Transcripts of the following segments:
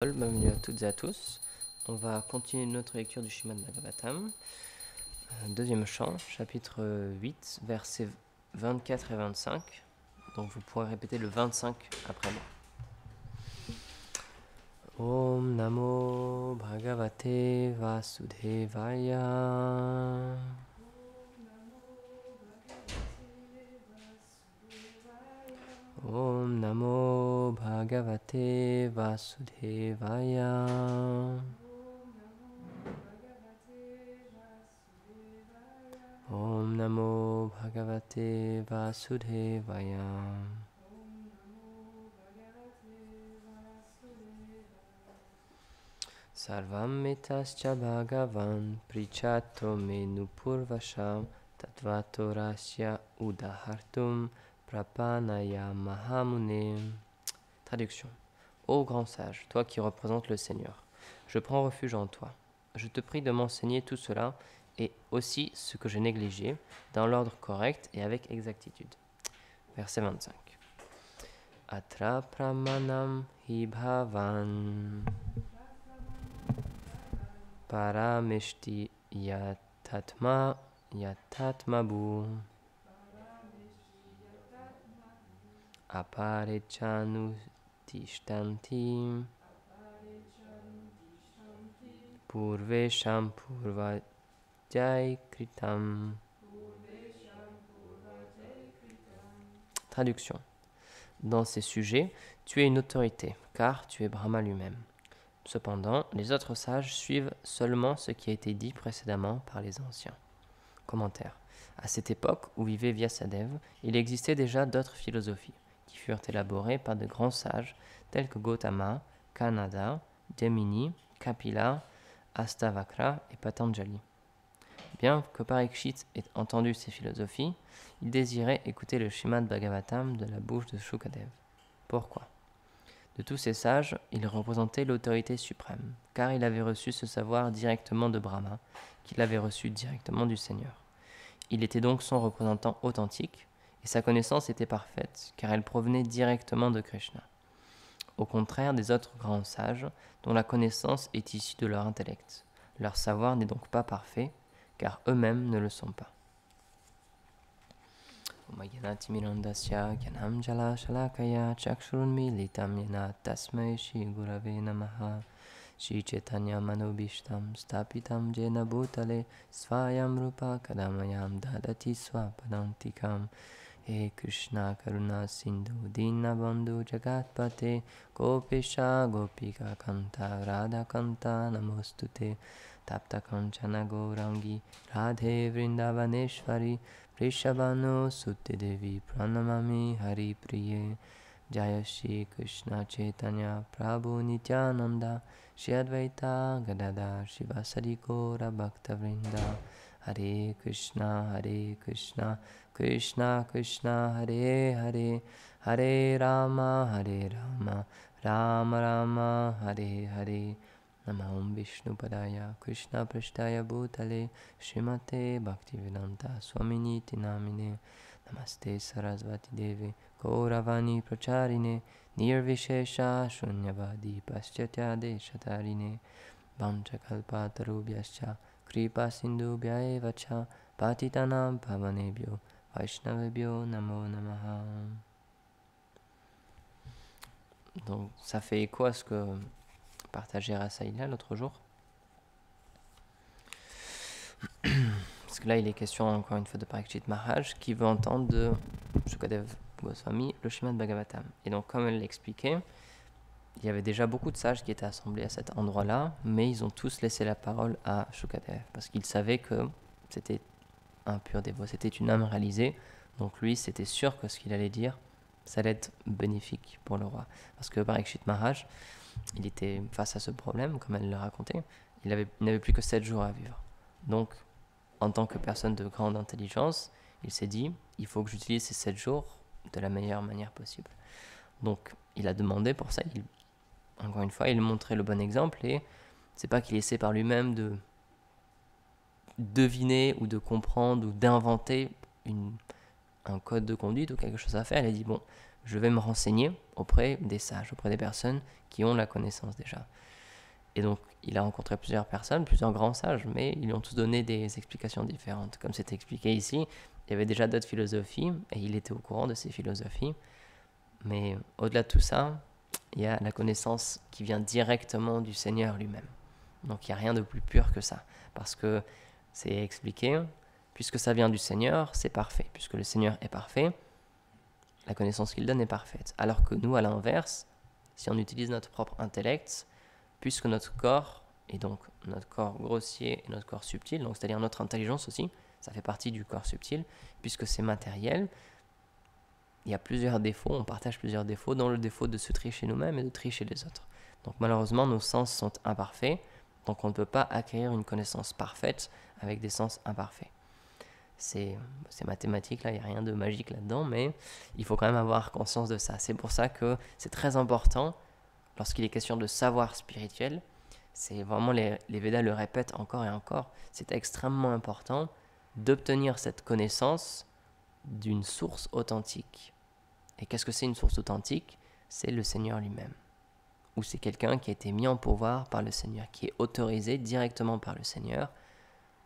Bienvenue à toutes et à tous. On va continuer notre lecture du Srimad Bhagavatam, deuxième chant, chapitre 8, versets 24 et 25. Donc vous pourrez répéter le 25 après moi. Om Namo Bhagavate Vasudevaya. Om Namo Bhagavate Vasudevaya. Om Namo Bhagavate Vasudevaya. Sarvam etascha bhagavan prichato menu purvasham tatvato rasya udahartum prapanaya mahamune. Traduction. Ô grand sage, toi qui représentes le Seigneur, je prends refuge en toi. Je te prie de m'enseigner tout cela et aussi ce que j'ai négligé, dans l'ordre correct et avec exactitude. Verset 25. Atra pramanam hi bhavan parameshti yatatmabu aparechanu tishtanti purvesham purvajai kritam. Traduction. Dans ces sujets, tu es une autorité, car tu es Brahma lui-même. Cependant, les autres sages suivent seulement ce qui a été dit précédemment par les anciens. Commentaire. À cette époque où vivait Vyasadeva, il existait déjà d'autres philosophies, qui furent élaborées par de grands sages tels que Gautama, Kanada, Jaimini, Kapila, Astavakra et Patanjali. Bien que Parikshit ait entendu ces philosophies, il désirait écouter le Srimad Bhagavatam de la bouche de Shukadeva. Pourquoi ? De tous ces sages, il représentait l'autorité suprême, car il avait reçu ce savoir directement de Brahma, qu'il avait reçu directement du Seigneur. Il était donc son représentant authentique, et sa connaissance était parfaite, car elle provenait directement de Krishna. Au contraire des autres grands sages, dont la connaissance est issue de leur intellect. Leur savoir n'est donc pas parfait, car eux-mêmes ne le sont pas. Omayanatimirandasya gyanam jala shalakaya chakshurunmilitam yena tasmai shri gurave namaha shri chaitanya manobishtam stapitam jena bhutale svayam rupa kadamayam dadati swapadantikam. He Krishna Karuna Sindhu Dinabandhu Jagatpate Gopesha Gopika Kanta Radha Kanta Namostute Tapta Kanchana Gaurangi Radhe Vrindavaneshwari Prishabhano Sutte Devi Pranamami Hari Priye Jaya Shri Krishna Chaitanya Prabhu Nityananda Shri Advaita Gadadhar Shivasari Gaura Bhakta Vrinda Hare Krishna Krishna Krishna Hare Hare Hare Rama Rama Rama Hare Hare Namah Vishnu Padaya Krishna Prashtaya Bhutale Srimate Bhaktivedanta Swamini Namine Namaste Sarasvati Deve Gauravani Pracharine Nirvishesha Shunyavadi Paschatya Deshatarine Vanchakalpatarubhyascha Kripa Sindhubhya eva cha Patitanam Pavanebhyo Vaishnavebhyo Namo Namaha. Donc ça fait écho à ce que partageait Rasaïla l'autre jour. Parce que là il est question encore une fois de Parikshit Maharaj qui veut entendre de Shukadeva Goswami le Srimad Bhagavatam. Et donc comme elle l'expliquait, il y avait déjà beaucoup de sages qui étaient assemblés à cet endroit-là, mais ils ont tous laissé la parole à Shukadeva, parce qu'ils savaient que c'était un pur dévot, c'était une âme réalisée, donc lui, c'était sûr que ce qu'il allait dire, ça allait être bénéfique pour le roi. Parce que Parikshit Maharaj, il était face à ce problème, comme elle le racontait, il n'avait plus que 7 jours à vivre. Donc, en tant que personne de grande intelligence, il s'est dit, il faut que j'utilise ces 7 jours de la meilleure manière possible. Donc, il a demandé pour ça, encore une fois, il montrait le bon exemple et c'est pas qu'il essaie par lui-même de deviner ou de comprendre ou d'inventer un code de conduite ou quelque chose à faire. Il a dit, bon, je vais me renseigner auprès des sages, auprès des personnes qui ont la connaissance déjà. Et donc, il a rencontré plusieurs personnes, plusieurs grands sages, mais ils lui ont tous donné des explications différentes. Comme c'est expliqué ici, il y avait déjà d'autres philosophies, et il était au courant de ces philosophies. Mais au-delà de tout ça, il y a la connaissance qui vient directement du Seigneur lui-même. Donc, il n'y a rien de plus pur que ça. Parce que c'est expliqué, puisque ça vient du Seigneur, c'est parfait. Puisque le Seigneur est parfait, la connaissance qu'il donne est parfaite. Alors que nous, à l'inverse, si on utilise notre propre intellect, puisque notre corps, et donc notre corps grossier et notre corps subtil, donc c'est-à-dire notre intelligence aussi, ça fait partie du corps subtil, puisque c'est matériel, il y a plusieurs défauts, on partage plusieurs défauts, dont le défaut de se tricher nous-mêmes et de tricher les autres. Donc malheureusement, nos sens sont imparfaits, donc on ne peut pas acquérir une connaissance parfaite avec des sens imparfaits. C'est mathématique, là, il n'y a rien de magique là-dedans, mais il faut quand même avoir conscience de ça. C'est pour ça que c'est très important, lorsqu'il est question de savoir spirituel, c'est vraiment, les Védas le répètent encore et encore, c'est extrêmement important d'obtenir cette connaissance d'une source authentique. Et qu'est-ce que c'est une source authentique? C'est le Seigneur lui-même. Ou c'est quelqu'un qui a été mis en pouvoir par le Seigneur, qui est autorisé directement par le Seigneur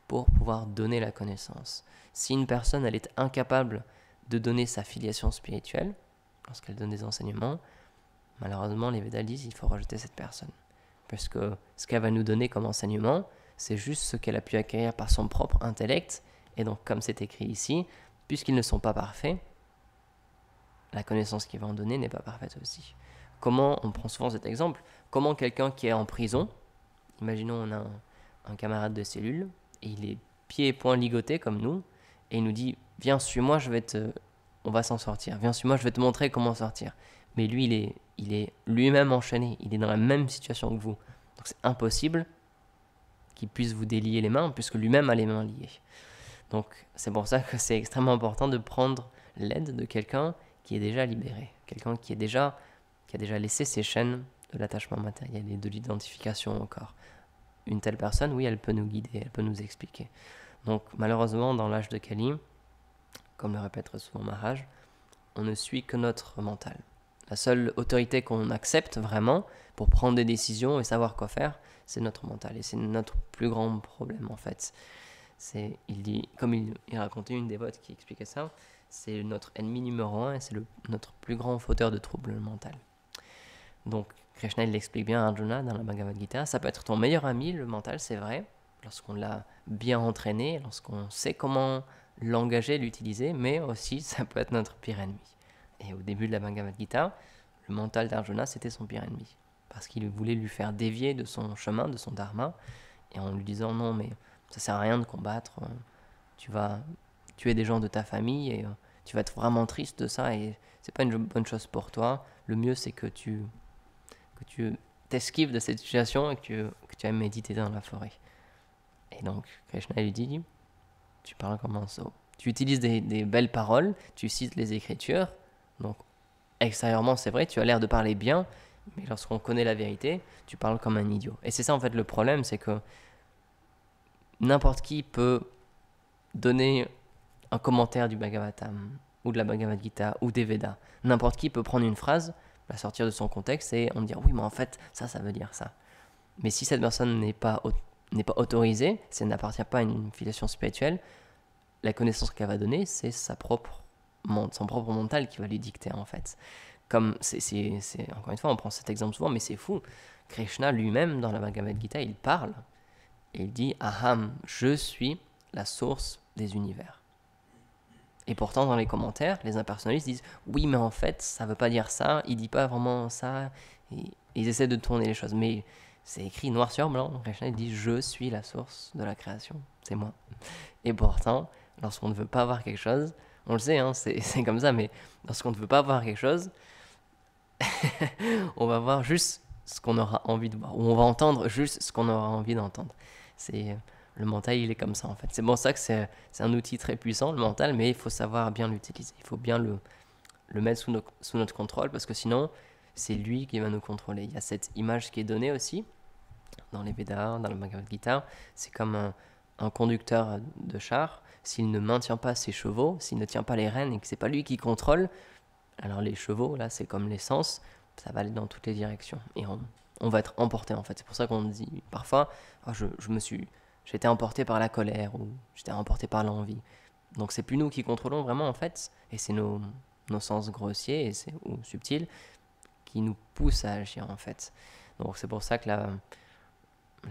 pour pouvoir donner la connaissance. Si une personne, elle est incapable de donner sa filiation spirituelle, lorsqu'elle donne des enseignements, malheureusement, les Védas disent qu'il faut rejeter cette personne. Parce que ce qu'elle va nous donner comme enseignement, c'est juste ce qu'elle a pu acquérir par son propre intellect. Et donc, comme c'est écrit ici, puisqu'ils ne sont pas parfaits, la connaissance qu'il va en donner n'est pas parfaite aussi. Comment, on prend souvent cet exemple, comment quelqu'un qui est en prison, imaginons on a un camarade de cellule, et il est pieds et poings ligotés comme nous, et il nous dit « Viens, suis-moi, on va s'en sortir. Viens, suis-moi, je vais te montrer comment sortir. » Mais lui, il est lui-même enchaîné, il est dans la même situation que vous. Donc c'est impossible qu'il puisse vous délier les mains, puisque lui-même a les mains liées. Donc c'est pour ça que c'est extrêmement important de prendre l'aide de quelqu'un qui est déjà libéré, quelqu'un qui a déjà laissé ses chaînes de l'attachement matériel et de l'identification au corps. Une telle personne, oui, elle peut nous guider, elle peut nous expliquer. Donc malheureusement, dans l'âge de Kali, comme le répète souvent Maharaj, on ne suit que notre mental. La seule autorité qu'on accepte vraiment pour prendre des décisions et savoir quoi faire, c'est notre mental. Et c'est notre plus grand problème en fait. Il dit, comme il racontait une dévote qui expliquait ça, c'est notre ennemi numéro 1 et c'est notre plus grand fauteur de troubles mental. Donc Krishna il l'explique bien à Arjuna dans la Bhagavad Gita, ça peut être ton meilleur ami, le mental, c'est vrai, lorsqu'on l'a bien entraîné, lorsqu'on sait comment l'engager, l'utiliser, mais aussi ça peut être notre pire ennemi. Et au début de la Bhagavad Gita, le mental d'Arjuna c'était son pire ennemi, parce qu'il voulait lui faire dévier de son chemin, de son dharma, et en lui disant non mais ça sert à rien de combattre, tu vas tuer des gens de ta famille et tu vas être vraiment triste de ça et c'est pas une bonne chose pour toi. Le mieux c'est que tu t'esquives de cette situation et que tu ailles méditer dans la forêt. Et donc Krishna lui dit, tu parles comme un sot. Tu utilises des belles paroles, tu cites les Écritures, donc extérieurement c'est vrai, tu as l'air de parler bien, mais lorsqu'on connaît la vérité, tu parles comme un idiot. Et c'est ça en fait le problème, c'est que n'importe qui peut donner un commentaire du Bhagavatam, ou de la Bhagavad Gita, ou des Védas. N'importe qui peut prendre une phrase, la sortir de son contexte et on dire oui, mais en fait, ça veut dire ça. Mais si cette personne n'est pas autorisée, si elle n'appartient pas à une filiation spirituelle, la connaissance qu'elle va donner, c'est son propre mental qui va lui dicter en fait. Comme encore une fois, on prend cet exemple souvent, mais c'est fou. Krishna lui-même, dans la Bhagavad Gita, il parle et il dit « Aham, je suis la source des univers ». Et pourtant, dans les commentaires, les impersonnalistes disent « Oui, mais en fait, ça ne veut pas dire ça, il ne dit pas vraiment ça. » Et ils essaient de tourner les choses. Mais c'est écrit noir sur blanc. Krishna il dit « Je suis la source de la création. C'est moi. » Et pourtant, lorsqu'on ne veut pas voir quelque chose, on le sait, hein, c'est comme ça, mais lorsqu'on ne veut pas voir quelque chose, on va voir juste ce qu'on aura envie de voir. Ou on va entendre juste ce qu'on aura envie d'entendre. Le mental, il est comme ça en fait. C'est pour ça que c'est un outil très puissant, le mental, mais il faut savoir bien l'utiliser. Il faut bien le mettre sous notre contrôle parce que sinon, c'est lui qui va nous contrôler. Il y a cette image qui est donnée aussi dans les Védas, dans le Bhagavad Gita. C'est comme un conducteur de char. S'il ne maintient pas ses chevaux, s'il ne tient pas les rênes et que c'est pas lui qui contrôle, Alors les chevaux, là, c'est comme l'essence, ça va aller dans toutes les directions. Et on va être emporté, en fait. C'est pour ça qu'on dit parfois, oh, j'ai été emporté par la colère ou j'étais emporté par l'envie. Donc c'est plus nous qui contrôlons vraiment, en fait. Et c'est nos sens grossiers ou subtils qui nous poussent à agir, en fait. Donc c'est pour ça que la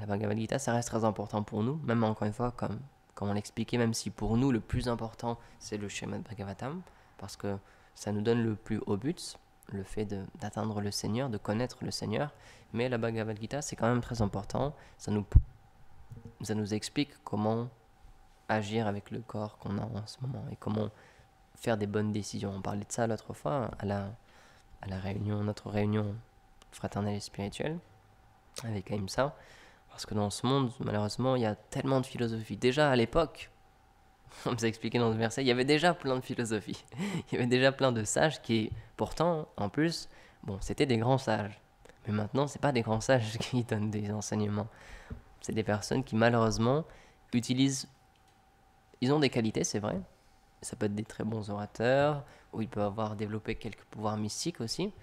Bhagavad Gita, ça reste très important pour nous. Même encore une fois, comme on l'expliquait, même si pour nous, le plus important, c'est le Srimad Bhagavatam. Parce que ça nous donne le plus haut but, le fait d'atteindre le Seigneur, de connaître le Seigneur. Mais la Bhagavad Gita, c'est quand même très important. Ça nous explique comment agir avec le corps qu'on a en ce moment et comment faire des bonnes décisions. On parlait de ça l'autre fois à la réunion, notre réunion fraternelle et spirituelle avec Ahimsa. Parce que dans ce monde, malheureusement, il y a tellement de philosophie. Déjà à l'époque, on nous a expliqué dans ce verset, il y avait déjà plein de philosophie. Il y avait déjà plein de sages qui, pourtant, en plus, bon, c'était des grands sages. Mais maintenant, c'est pas des grands sages qui donnent des enseignements. C'est des personnes qui, malheureusement, utilisent... Ils ont des qualités, c'est vrai. Ça peut être des très bons orateurs, ou ils peuvent avoir développé quelques pouvoirs mystiques aussi.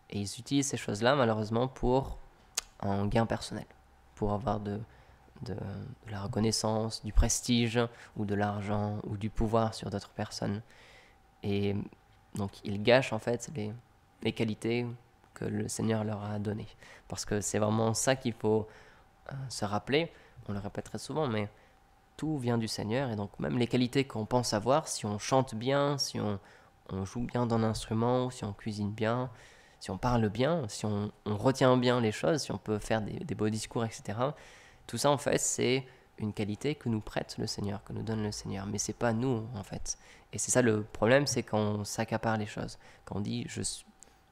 Et ils utilisent ces choses-là, malheureusement, pour un gain personnel. Pour avoir de la reconnaissance, du prestige, ou de l'argent, ou du pouvoir sur d'autres personnes. Et donc, ils gâchent en fait les qualités que le Seigneur leur a données. Parce que c'est vraiment ça qu'il faut se rappeler. On le répète très souvent, mais tout vient du Seigneur. Et donc, même les qualités qu'on pense avoir, si on chante bien, si on joue bien d'un instrument, si on cuisine bien, si on parle bien, si on retient bien les choses, si on peut faire des beaux discours, etc. Tout ça, en fait, c'est une qualité que nous prête le Seigneur, que nous donne le Seigneur. Mais c'est pas nous, en fait. Et c'est ça le problème, c'est quand on s'accapare les choses. Quand on dit,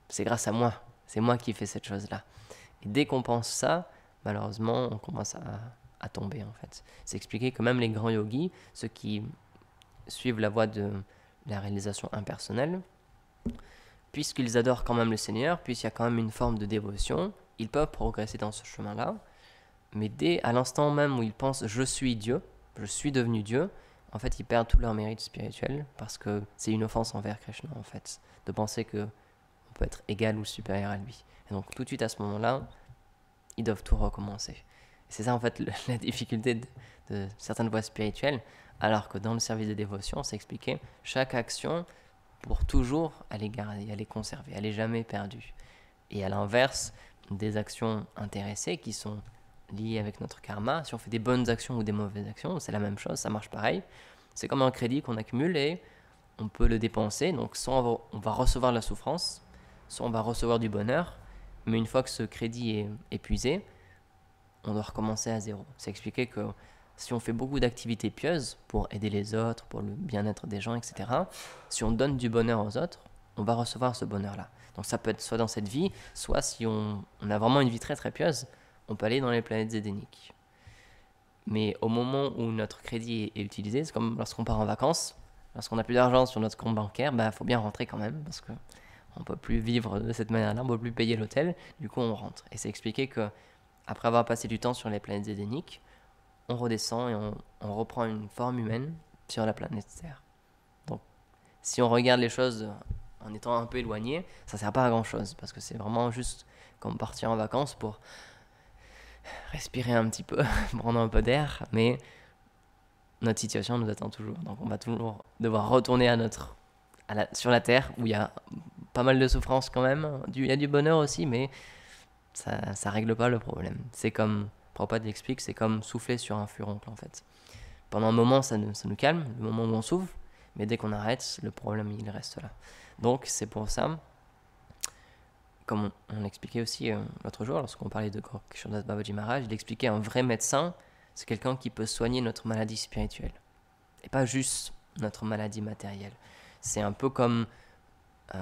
c'est grâce à moi, c'est moi qui fais cette chose-là. Et dès qu'on pense ça, malheureusement, on commence à tomber, en fait. C'est expliqué que même les grands yogis, ceux qui suivent la voie de la réalisation impersonnelle, puisqu'ils adorent quand même le Seigneur, puisqu'il y a quand même une forme de dévotion, ils peuvent progresser dans ce chemin-là. Mais à l'instant même où ils pensent « je suis Dieu », « je suis devenu Dieu », en fait, ils perdent tout leur mérite spirituel parce que c'est une offense envers Krishna, en fait, de penser qu'on peut être égal ou supérieur à lui. Et donc, tout de suite, à ce moment-là, ils doivent tout recommencer. Et c'est ça, en fait, la difficulté de certaines voies spirituelles, alors que dans le service de dévotion, c'est expliqué, chaque action, pour toujours, elle est gardée, elle est conservée, elle n'est jamais perdue. Et à l'inverse, des actions intéressées qui sont liées avec notre karma, si on fait des bonnes actions ou des mauvaises actions, c'est la même chose, ça marche pareil. C'est comme un crédit qu'on accumule et on peut le dépenser. Donc soit on va recevoir la souffrance, soit on va recevoir du bonheur. Mais une fois que ce crédit est épuisé, on doit recommencer à zéro. C'est expliqué que si on fait beaucoup d'activités pieuses pour aider les autres, pour le bien-être des gens, etc., si on donne du bonheur aux autres, on va recevoir ce bonheur-là. Donc ça peut être soit dans cette vie, soit si on a vraiment une vie très très pieuse, on peut aller dans les planètes édéniques. Mais au moment où notre crédit est utilisé, c'est comme lorsqu'on part en vacances, lorsqu'on n'a plus d'argent sur notre compte bancaire, faut bien rentrer quand même, parce qu'on ne peut plus vivre de cette manière-là, on ne peut plus payer l'hôtel, du coup on rentre. Et c'est expliqué qu'après avoir passé du temps sur les planètes édéniques, on redescend et on reprend une forme humaine sur la planète Terre. Donc si on regarde les choses en étant un peu éloigné, ça ne sert pas à grand-chose, parce que c'est vraiment juste comme partir en vacances pour respirer un petit peu, prendre un peu d'air, mais notre situation nous attend toujours. Donc on va toujours devoir retourner sur la Terre, où il y a pas mal de souffrance quand même. Il y a du bonheur aussi, mais ça règle pas le problème. C'est comme, Prabhupada l'explique, c'est comme souffler sur un furoncle en fait. Pendant un moment, ça nous calme, le moment où on souffle, mais dès qu'on arrête, le problème il reste là. Donc c'est pour ça, comme on l'expliquait aussi l'autre jour, lorsqu'on parlait de Gorakshanath Babaji Maharaj, il expliquait un vrai médecin, c'est quelqu'un qui peut soigner notre maladie spirituelle. Et pas juste notre maladie matérielle. C'est un peu comme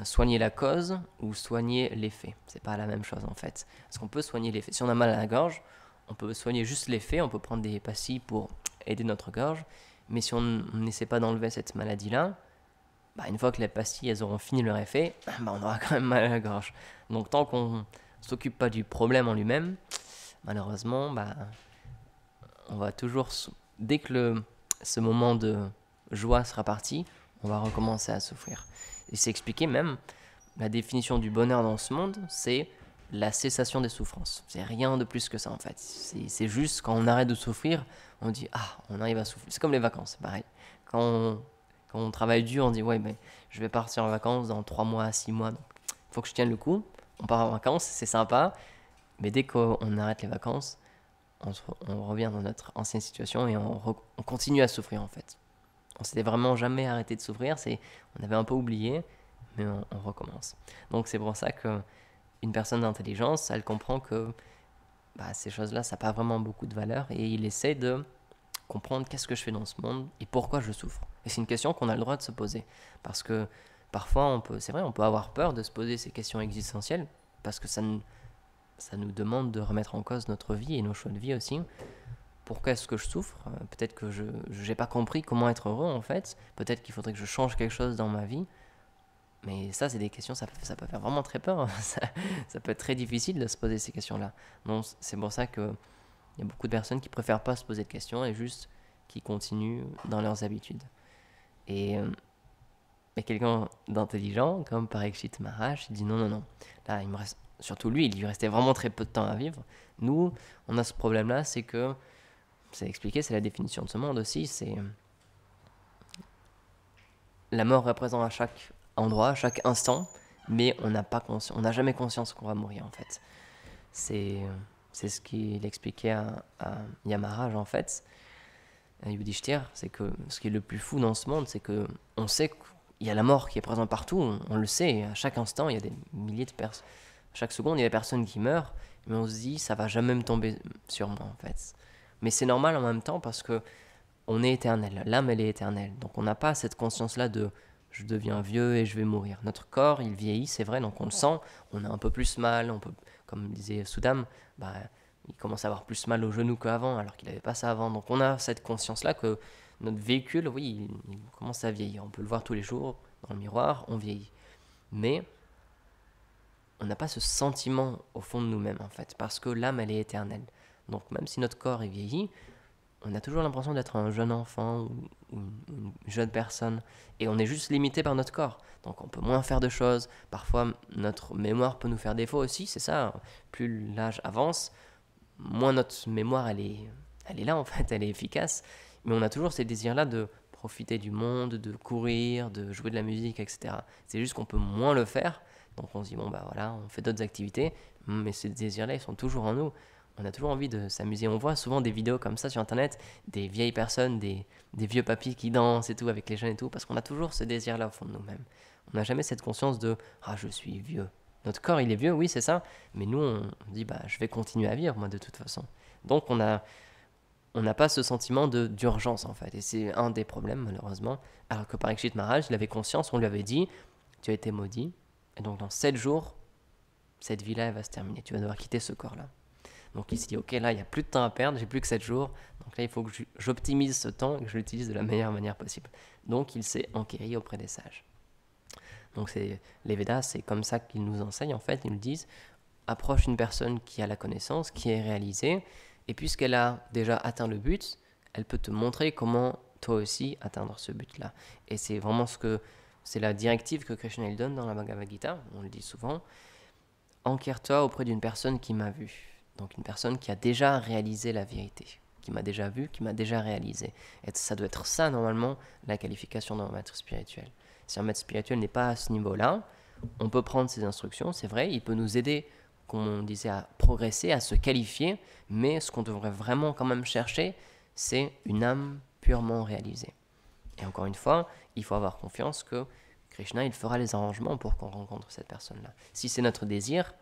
soigner la cause ou soigner l'effet. C'est pas la même chose en fait. Parce qu'on peut soigner l'effet. Si on a mal à la gorge, on peut soigner juste l'effet, on peut prendre des pastilles pour aider notre gorge. Mais si on n'essaie pas d'enlever cette maladie-là, une fois que les pastilles elles auront fini leur effet, on aura quand même mal à la gorge. Donc tant qu'on ne s'occupe pas du problème en lui-même, malheureusement, on va toujours, dès que ce moment de joie sera parti, on va recommencer à souffrir. Et c'est expliqué même, la définition du bonheur dans ce monde, c'est la cessation des souffrances. C'est rien de plus que ça en fait. C'est juste quand on arrête de souffrir, on dit ah, on arrive à souffler. C'est comme les vacances, pareil. Quand on travaille dur, on dit ouais, mais je vais partir en vacances dans 3 mois, 6 mois. Il faut que je tienne le coup. On part en vacances, c'est sympa. Mais dès qu'on arrête les vacances, on revient dans notre ancienne situation et on continue à souffrir en fait. On s'était vraiment jamais arrêté de souffrir. On avait un peu oublié, mais on recommence. Donc c'est pour ça que une personne d'intelligence, elle comprend que ces choses-là, ça n'a pas vraiment beaucoup de valeur et il essaie de comprendre qu'est-ce que je fais dans ce monde et pourquoi je souffre. Et c'est une question qu'on a le droit de se poser. Parce que parfois, c'est vrai, on peut avoir peur de se poser ces questions existentielles parce que ça nous demande de remettre en cause notre vie et nos choix de vie aussi. Pourquoi est-ce que je souffre ? Peut-être que je n'ai pas compris comment être heureux en fait. Peut-être qu'il faudrait que je change quelque chose dans ma vie. Mais ça, c'est des questions, ça peut faire vraiment très peur. Ça peut être très difficile de se poser ces questions-là. Donc, c'est pour ça qu'il y a beaucoup de personnes qui préfèrent pas se poser de questions et juste qui continuent dans leurs habitudes. Et quelqu'un d'intelligent, comme Parikshit Maharaj, il dit non. Là, il me reste, surtout lui, il lui restait vraiment très peu de temps à vivre. Nous, on a ce problème-là, c'est que, c'est expliqué, c'est la définition de ce monde aussi, c'est la mort représente à chaque endroit, à chaque instant, mais on n'a jamais conscience qu'on va mourir en fait. C'est ce qu'il expliquait à Yamaraj en fait, à Yudhishthir, c'est que ce qui est le plus fou dans ce monde, c'est que on sait qu'il y a la mort qui est présente partout, on le sait, à chaque instant il y a des milliers de personnes, chaque seconde il y a des personnes qui meurent, mais on se dit ça va jamais me tomber sur moi en fait. Mais c'est normal en même temps parce que on est éternel, l'âme elle est éternelle, donc on n'a pas cette conscience-là de je deviens vieux et je vais mourir. Notre corps, il vieillit, c'est vrai, donc on le sent, on a un peu plus mal, comme disait Soudam, il commence à avoir plus mal aux genoux qu'avant, alors qu'il n'avait pas ça avant. Donc on a cette conscience-là que notre véhicule, oui, il commence à vieillir. On peut le voir tous les jours dans le miroir, on vieillit. Mais on n'a pas ce sentiment au fond de nous-mêmes, en fait, parce que l'âme, elle est éternelle. Donc même si notre corps est vieilli, on a toujours l'impression d'être un jeune enfant ou une jeune personne et on est juste limité par notre corps, donc on peut moins faire de choses, parfois notre mémoire peut nous faire défaut aussi, c'est ça, plus l'âge avance, moins notre mémoire elle est là en fait, elle est efficace, mais on a toujours ces désirs là de profiter du monde, de courir, de jouer de la musique, etc. C'est juste qu'on peut moins le faire, donc on se dit bon voilà, on fait d'autres activités, mais ces désirs là ils sont toujours en nous. On a toujours envie de s'amuser. On voit souvent des vidéos comme ça sur Internet, des vieilles personnes, des vieux papis qui dansent et tout avec les jeunes et tout, parce qu'on a toujours ce désir-là au fond de nous-mêmes. On n'a jamais cette conscience de « Ah, je suis vieux ». Notre corps, il est vieux, oui, c'est ça, mais nous, on dit « Je vais continuer à vivre, moi, de toute façon ». Donc, on n'a pas ce sentiment d'urgence, en fait, et c'est un des problèmes, malheureusement. Alors que Parikshit Maharaj, il avait conscience, on lui avait dit « Tu as été maudit, et donc dans 7 jours, cette vie-là, elle va se terminer. Tu vas devoir quitter ce corps-là ». Donc il s'est dit, ok, là, il n'y a plus de temps à perdre, j'ai plus que 7 jours. Donc là, il faut que j'optimise ce temps et que je l'utilise de la meilleure manière possible. Donc il s'est enquéri auprès des sages. Donc les Védas, c'est comme ça qu'ils nous enseignent, en fait. Ils nous disent, approche une personne qui a la connaissance, qui est réalisée, et puisqu'elle a déjà atteint le but, elle peut te montrer comment toi aussi atteindre ce but-là. Et c'est vraiment c'est la directive que Krishna il donne dans la Bhagavad Gita, on le dit souvent. Enquière-toi auprès d'une personne qui m'a vu. Donc une personne qui a déjà réalisé la vérité, qui m'a déjà vu, qui m'a déjà réalisé. Et ça doit être ça, normalement, la qualification d'un maître spirituel. Si un maître spirituel n'est pas à ce niveau-là, on peut prendre ses instructions, c'est vrai, il peut nous aider, comme on disait, à progresser, à se qualifier, mais ce qu'on devrait vraiment quand même chercher, c'est une âme purement réalisée. Et encore une fois, il faut avoir confiance que Krishna, il fera les arrangements pour qu'on rencontre cette personne-là. Si c'est notre désir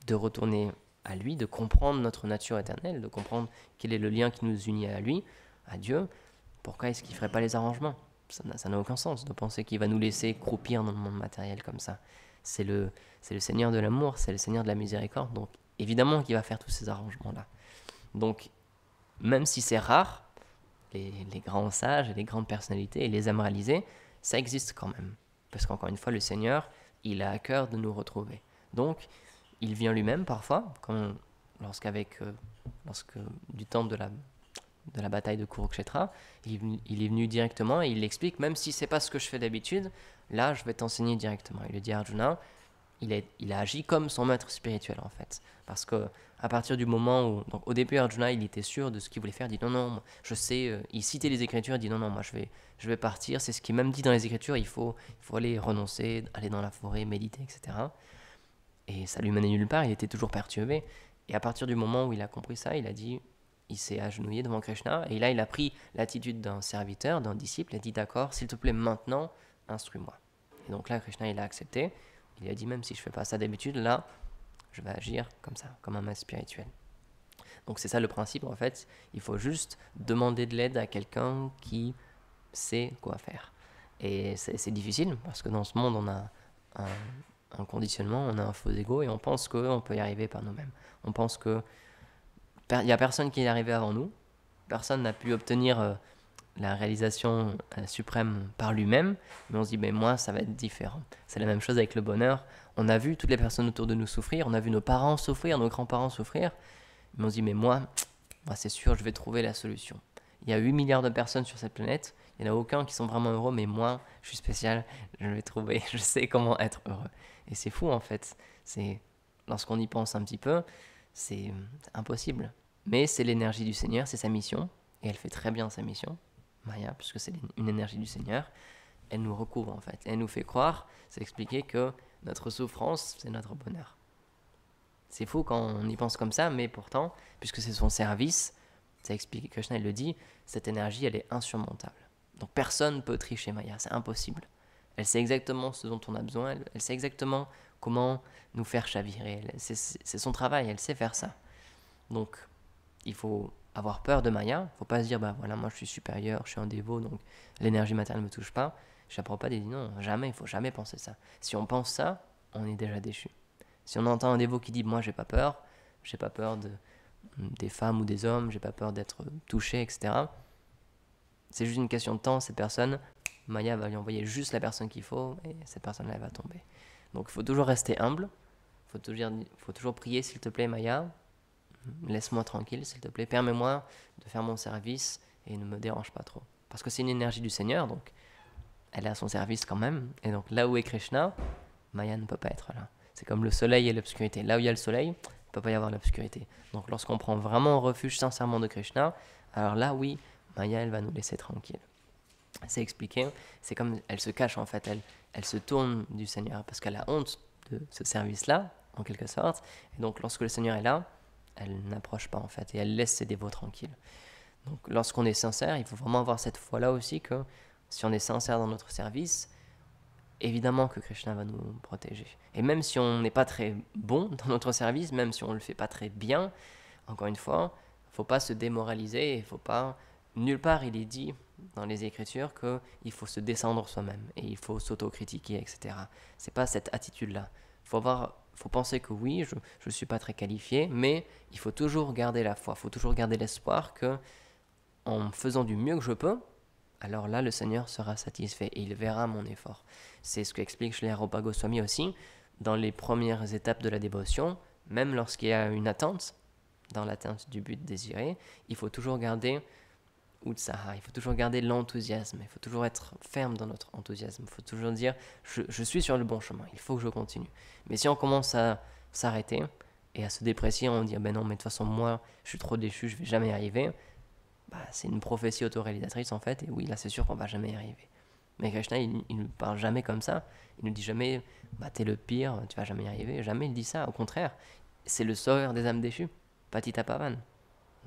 de retourner à lui, de comprendre notre nature éternelle, de comprendre quel est le lien qui nous unit à lui, à Dieu, pourquoi est-ce qu'il ne ferait pas les arrangements ? Ça n'a aucun sens de penser qu'il va nous laisser croupir dans le monde matériel comme ça. C'est le Seigneur de l'amour, c'est le Seigneur de la miséricorde, donc évidemment qu'il va faire tous ces arrangements-là. Donc, même si c'est rare, les grands sages et les grandes personnalités et les âmes réalisées, ça existe quand même. Parce qu'encore une fois, le Seigneur, il a à cœur de nous retrouver. Donc, il vient lui-même parfois, lorsque du temps de la bataille de Kurukshetra, il est venu directement et il l'explique, même si c'est pas ce que je fais d'habitude, là je vais t'enseigner directement. Il lui dit à Arjuna, il a agi comme son maître spirituel en fait. Parce que à partir du moment où, donc au début Arjuna il était sûr de ce qu'il voulait faire, il dit non non, je sais, il citait les Écritures, il dit non non, moi je vais partir, c'est ce qui est même dit dans les Écritures, il faut aller renoncer, aller dans la forêt, méditer, etc. Et ça lui menait nulle part, il était toujours perturbé. Et à partir du moment où il a compris ça, il s'est agenouillé devant Krishna, et là il a pris l'attitude d'un serviteur, d'un disciple, il a dit d'accord, s'il te plaît maintenant, instruis-moi. Et donc là Krishna il a accepté, il a dit même si je fais pas ça d'habitude, là je vais agir comme ça, comme un maître spirituel. Donc c'est ça le principe en fait, il faut juste demander de l'aide à quelqu'un qui sait quoi faire. Et c'est difficile parce que dans ce monde on a un conditionnement, on a un faux ego et on pense qu'on peut y arriver par nous-mêmes. On pense que il n'y a personne qui est arrivé avant nous, personne n'a pu obtenir la réalisation suprême par lui-même, mais on se dit, mais moi, ça va être différent. C'est la même chose avec le bonheur. On a vu toutes les personnes autour de nous souffrir, on a vu nos parents souffrir, nos grands-parents souffrir, mais on se dit, mais moi c'est sûr, je vais trouver la solution. Il y a 8 milliards de personnes sur cette planète, il n'y en a aucun qui sont vraiment heureux, mais moi, je suis spécial, je vais trouver, je sais comment être heureux. Et c'est fou en fait, lorsqu'on y pense un petit peu, c'est impossible. Mais c'est l'énergie du Seigneur, c'est sa mission, et elle fait très bien sa mission. Maya, puisque c'est une énergie du Seigneur, elle nous recouvre en fait. Elle nous fait croire, c'est expliquer que notre souffrance, c'est notre bonheur. C'est fou quand on y pense comme ça, mais pourtant, puisque c'est son service, ça explique, Krishna il le dit, cette énergie, elle est insurmontable. Donc personne ne peut tricher Maya, c'est impossible. Elle sait exactement ce dont on a besoin, elle sait exactement comment nous faire chavirer. C'est son travail, elle sait faire ça. Donc, il faut avoir peur de Maya. Il ne faut pas se dire, bah voilà, moi je suis supérieur, je suis un dévot, donc l'énergie matérielle ne me touche pas. Prabhupada dit non, jamais, il ne faut jamais penser ça. Si on pense ça, on est déjà déchu. Si on entend un dévot qui dit, moi j'ai pas peur des femmes ou des hommes, j'ai pas peur d'être touché, etc. C'est juste une question de temps, cette personne, Maya va lui envoyer juste la personne qu'il faut, et cette personne-là, elle va tomber. Donc il faut toujours rester humble, il faut toujours prier, s'il te plaît Maya, laisse-moi tranquille, s'il te plaît, permets-moi de faire mon service et ne me dérange pas trop. Parce que c'est une énergie du Seigneur, donc elle est à son service quand même. Et donc là où est Krishna, Maya ne peut pas être là. C'est comme le soleil et l'obscurité. Là où il y a le soleil, il ne peut pas y avoir l'obscurité. Donc lorsqu'on prend vraiment refuge sincèrement de Krishna, alors là oui, Maya elle va nous laisser tranquille. C'est expliqué, c'est comme elle se cache en fait, elle se tourne du Seigneur parce qu'elle a honte de ce service-là, en quelque sorte. Et donc lorsque le Seigneur est là, elle n'approche pas en fait et elle laisse ses dévots tranquilles. Donc lorsqu'on est sincère, il faut vraiment avoir cette foi-là aussi que si on est sincère dans notre service, évidemment que Krishna va nous protéger. Et même si on n'est pas très bon dans notre service, même si on ne le fait pas très bien, encore une fois, il ne faut pas se démoraliser, il faut pas... Nulle part il est dit dans les Écritures qu'il faut se descendre soi-même et il faut s'autocritiquer, etc. C'est pas cette attitude-là. Faut penser que oui, je ne suis pas très qualifié, mais il faut toujours garder la foi, il faut toujours garder l'espoir que en faisant du mieux que je peux, alors là, le Seigneur sera satisfait et il verra mon effort. C'est ce qu'explique Srila Rupa Goswami aussi. Dans les premières étapes de la dévotion, même lorsqu'il y a une attente, dans l'atteinte du but désiré, il faut toujours garder Utsaha, il faut toujours garder l'enthousiasme, il faut toujours être ferme dans notre enthousiasme, il faut toujours dire je suis sur le bon chemin, il faut que je continue. Mais si on commence à s'arrêter et à se déprécier, on dit ben non, mais de toute façon, moi, je suis trop déchu, je vais jamais y arriver. C'est une prophétie autoréalisatrice en fait, et oui, là c'est sûr qu'on va jamais y arriver. Mais Krishna, il ne parle jamais comme ça, il ne dit jamais, t'es le pire, tu vas jamais y arriver, jamais il dit ça, au contraire, c'est le sauveur des âmes déchues, Patita Pavan.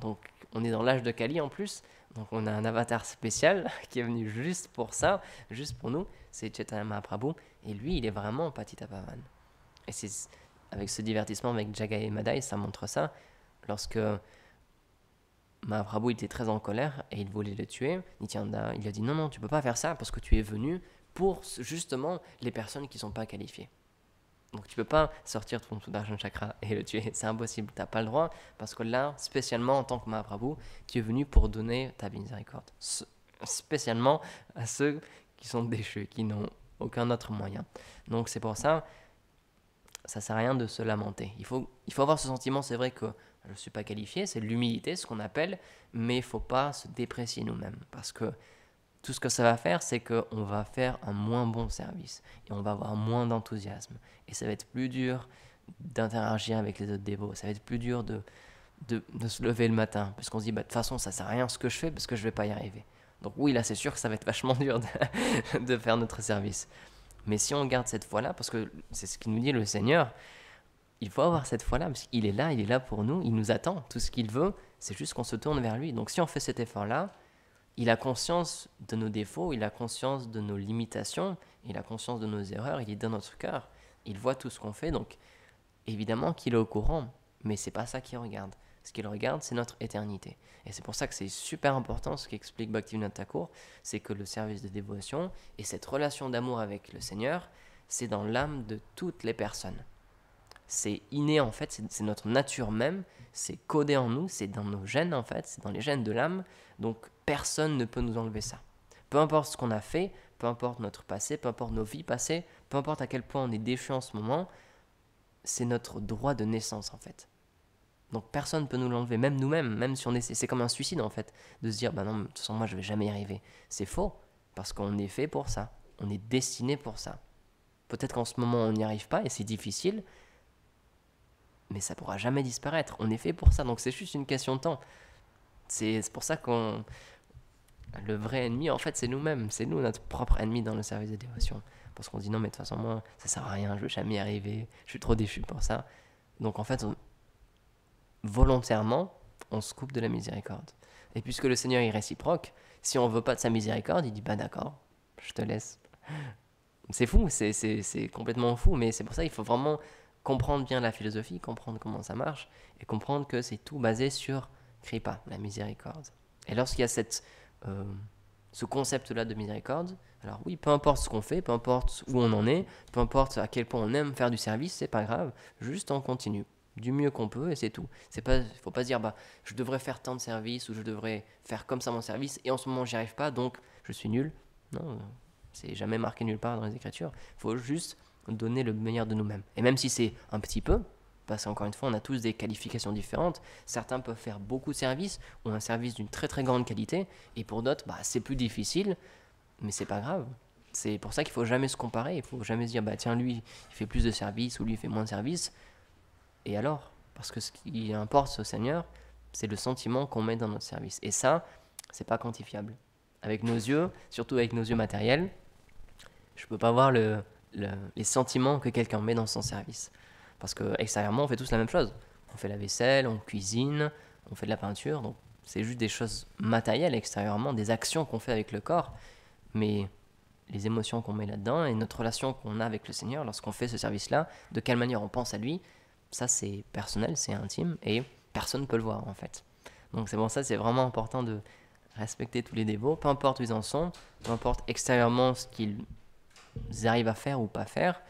Donc on est dans l'âge de Kali en plus, donc on a un avatar spécial qui est venu juste pour ça, juste pour nous, c'est Chaitanya Mahaprabhu, et lui il est vraiment Patita Pavan. Et c'est avec ce divertissement avec Jagai et Madai, ça montre ça, lorsque Mahaprabhu était très en colère et il voulait le tuer. Nityananda, il a dit non, non, tu peux pas faire ça parce que tu es venu pour justement les personnes qui ne sont pas qualifiées. Donc tu peux pas sortir ton Sudarshan Chakra et le tuer, c'est impossible, tu n'as pas le droit parce que là, spécialement en tant que Mahaprabhu, tu es venu pour donner ta miséricorde. Spécialement à ceux qui sont déchus, qui n'ont aucun autre moyen. Donc c'est pour ça, ça sert à rien de se lamenter. Il faut avoir ce sentiment, c'est vrai que je ne suis pas qualifié, c'est l'humilité, ce qu'on appelle, mais il ne faut pas se déprécier nous-mêmes, parce que tout ce que ça va faire, c'est qu'on va faire un moins bon service et on va avoir moins d'enthousiasme. Et ça va être plus dur d'interagir avec les autres dévots. Ça va être plus dur de se lever le matin parce qu'on se dit, de toute façon, ça sert à rien ce que je fais parce que je vais pas y arriver. Donc oui, là, c'est sûr que ça va être vachement dur de faire notre service. Mais si on garde cette foi-là, parce que c'est ce qu'il nous dit le Seigneur, il faut avoir cette foi-là, parce qu'il est là pour nous, il nous attend. Tout ce qu'il veut, c'est juste qu'on se tourne vers lui. Donc si on fait cet effort-là, il a conscience de nos défauts, il a conscience de nos limitations, il a conscience de nos erreurs, il est dans notre cœur. Il voit tout ce qu'on fait, donc évidemment qu'il est au courant, mais c'est pas ça qu'il regarde. Ce qu'il regarde, c'est notre éternité. Et c'est pour ça que c'est super important, ce qu'explique Bhaktivinoda Thakur, c'est que le service de dévotion et cette relation d'amour avec le Seigneur, c'est dans l'âme de toutes les personnes. C'est inné en fait, c'est notre nature même, c'est codé en nous, c'est dans nos gènes en fait, c'est dans les gènes de l'âme, donc personne ne peut nous enlever ça. Peu importe ce qu'on a fait, peu importe notre passé, peu importe nos vies passées, peu importe à quel point on est déchu en ce moment, c'est notre droit de naissance en fait. Donc personne ne peut nous l'enlever, même nous-mêmes, même si on essaie. C'est comme un suicide en fait, de se dire non, de toute façon moi je vais jamais y arriver. C'est faux, parce qu'on est fait pour ça, on est destiné pour ça. Peut-être qu'en ce moment on n'y arrive pas et c'est difficile, mais ça pourra jamais disparaître. On est fait pour ça, donc c'est juste une question de temps. C'est pour ça le vrai ennemi en fait c'est nous-mêmes, c'est nous notre propre ennemi dans le service de dévotion. Parce qu'on dit non mais de toute façon moi ça sert à rien, je vais jamais y arriver, je suis trop déchu pour ça. Donc en fait volontairement, on se coupe de la miséricorde. Et puisque le Seigneur est réciproque, si on ne veut pas de sa miséricorde, il dit d'accord, je te laisse. C'est fou, c'est complètement fou, mais c'est pour ça qu'il faut vraiment comprendre bien la philosophie, comprendre comment ça marche, et comprendre que c'est tout basé sur Kripa, la miséricorde. Et lorsqu'il y a ce concept-là de miséricorde, alors oui, peu importe ce qu'on fait, peu importe où on en est, peu importe à quel point on aime faire du service, c'est pas grave, juste on continue du mieux qu'on peut et c'est tout. Il faut pas se dire je devrais faire tant de services ou je devrais faire comme ça mon service et en ce moment j'y arrive pas donc je suis nul. Non, c'est jamais marqué nulle part dans les Écritures. Il faut juste donner le meilleur de nous-mêmes. Et même si c'est un petit peu, parce qu'encore une fois on a tous des qualifications différentes, certains peuvent faire beaucoup de services ou un service d'une très très grande qualité et pour d'autres c'est plus difficile, mais c'est pas grave. C'est pour ça qu'il faut jamais se comparer, il faut jamais se dire tiens lui il fait plus de services ou lui il fait moins de services. Et alors? Parce que ce qui importe au Seigneur, c'est le sentiment qu'on met dans notre service. Et ça, c'est pas quantifiable. Avec nos yeux, surtout avec nos yeux matériels, je peux pas voir les sentiments que quelqu'un met dans son service. Parce que extérieurement, on fait tous la même chose. On fait la vaisselle, on cuisine, on fait de la peinture. Donc c'est juste des choses matérielles extérieurement, des actions qu'on fait avec le corps. Mais les émotions qu'on met là-dedans et notre relation qu'on a avec le Seigneur lorsqu'on fait ce service-là, de quelle manière on pense à lui, ça c'est personnel, c'est intime et personne ne peut le voir en fait. Donc c'est pour ça c'est vraiment important de respecter tous les dévots, peu importe où ils en sont, peu importe extérieurement ce qu'ils arrivent à faire ou pas faire,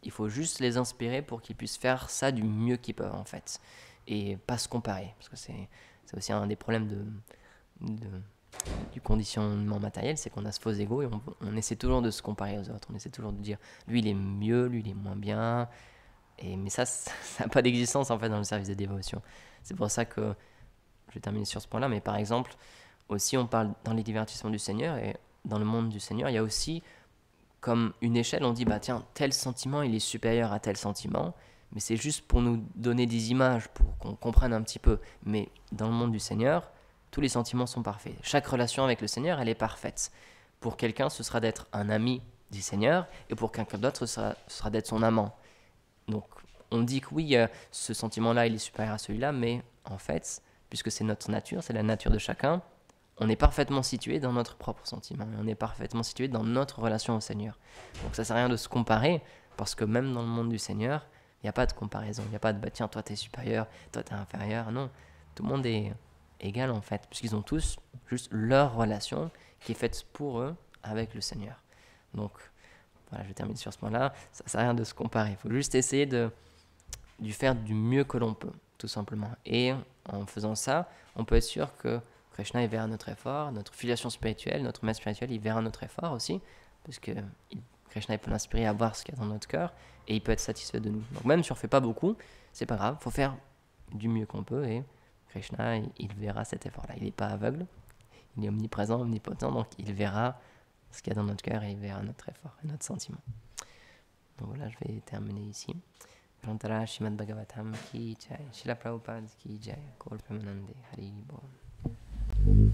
il faut juste les inspirer pour qu'ils puissent faire ça du mieux qu'ils peuvent en fait. Et pas se comparer, parce que c'est aussi un des problèmes du conditionnement matériel, c'est qu'on a ce faux ego et on essaie toujours de se comparer aux autres, on essaie toujours de dire lui il est mieux, lui il est moins bien. Mais ça n'a pas d'existence en fait dans le service de dévotion. C'est pour ça que je vais terminer sur ce point-là, mais par exemple, aussi on parle dans les divertissements du Seigneur, et dans le monde du Seigneur, il y a aussi comme une échelle, on dit tiens, tel sentiment il est supérieur à tel sentiment, mais c'est juste pour nous donner des images, pour qu'on comprenne un petit peu. Mais dans le monde du Seigneur, tous les sentiments sont parfaits. Chaque relation avec le Seigneur, elle est parfaite. Pour quelqu'un, ce sera d'être un ami du Seigneur, et pour quelqu'un d'autre, ce sera d'être son amant. Donc, on dit que oui, ce sentiment-là, il est supérieur à celui-là, mais en fait, puisque c'est notre nature, c'est la nature de chacun, on est parfaitement situé dans notre propre sentiment, on est parfaitement situé dans notre relation au Seigneur. Donc, ça ne sert à rien de se comparer, parce que même dans le monde du Seigneur, il n'y a pas de comparaison, il n'y a pas de tiens, toi t'es supérieur, toi t'es inférieur, non. Tout le monde est égal en fait, puisqu'ils ont tous juste leur relation qui est faite pour eux avec le Seigneur. Donc, voilà, je termine sur ce point-là. Ça ne sert à rien de se comparer. Il faut juste essayer de faire du mieux que l'on peut, tout simplement. Et en faisant ça, on peut être sûr que Krishna, il verra notre effort, notre filiation spirituelle, notre maître spirituel, il verra notre effort aussi, parce que Krishna, il peut l'inspirer à voir ce qu'il y a dans notre cœur, et il peut être satisfait de nous. Donc même si on ne fait pas beaucoup, c'est pas grave, il faut faire du mieux qu'on peut, et Krishna, il verra cet effort-là. Il n'est pas aveugle, Il est omniprésent, omnipotent, donc il verra ce qu'il y a dans notre cœur et il verra notre effort et notre sentiment. Donc voilà, je vais terminer ici. Grantara Shrimad Bhagavatam ki jai, Srila Prabhupada ki jai, Gaur Premanande Hari Bol.